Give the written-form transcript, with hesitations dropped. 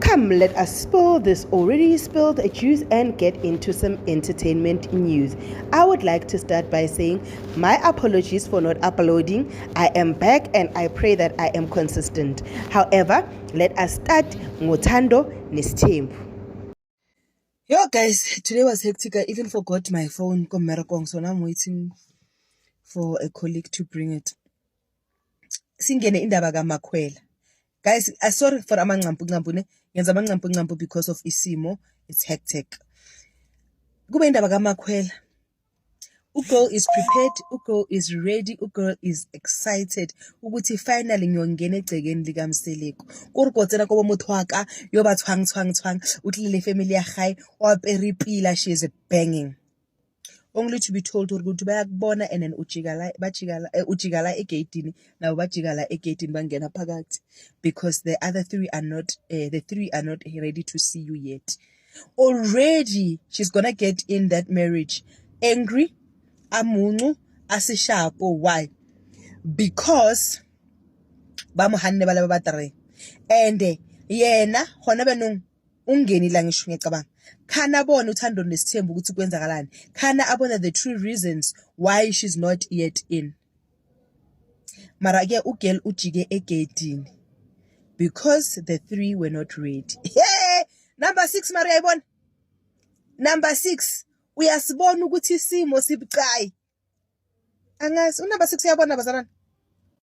Come, let us spill this already spilled juice and get into some entertainment news. I would like to start by saying my apologies for not uploading. I am back and I pray that I am consistent. However, let us start ngotando nesithembu. Yo guys, today was hectic. I even forgot my phone, so now I'm waiting for a colleague to bring it. Singene indaba kaMakhwela. Guys, I sorry for amanqampu yenza amanqampu because of isimo. It's hectic. Kube indaba kaMakhwela. Girl is prepared, girl is ready, girl is excited ukuthi finally ngiyongena egcekeni likaMseleko. Kurikotsela kobo motho waka yo ba tshwang utlile family ya gae wa peripila, she is banging. Only to be told ukuthi bayakubona and then ujigala egate nabo bajigala egate bangena phakathi because the three are not ready to see you yet. Already she's gonna get in that marriage angry, amuncu, asishapo. Why? Because bamuhanne bala babatare and yena khona benong ungeni la ngisho ngicabanga khana abona uthando nesithembu ukuthi kwenzakalani, khana abona the true reasons why she's not yet in. Mara ke ugirl ujike egedini because the three were not ready. Hey, number 6 Maria ayibona, number 6 uyasibona ukuthi isimo sibucayi. Angazi number 6 uyabona bazalana,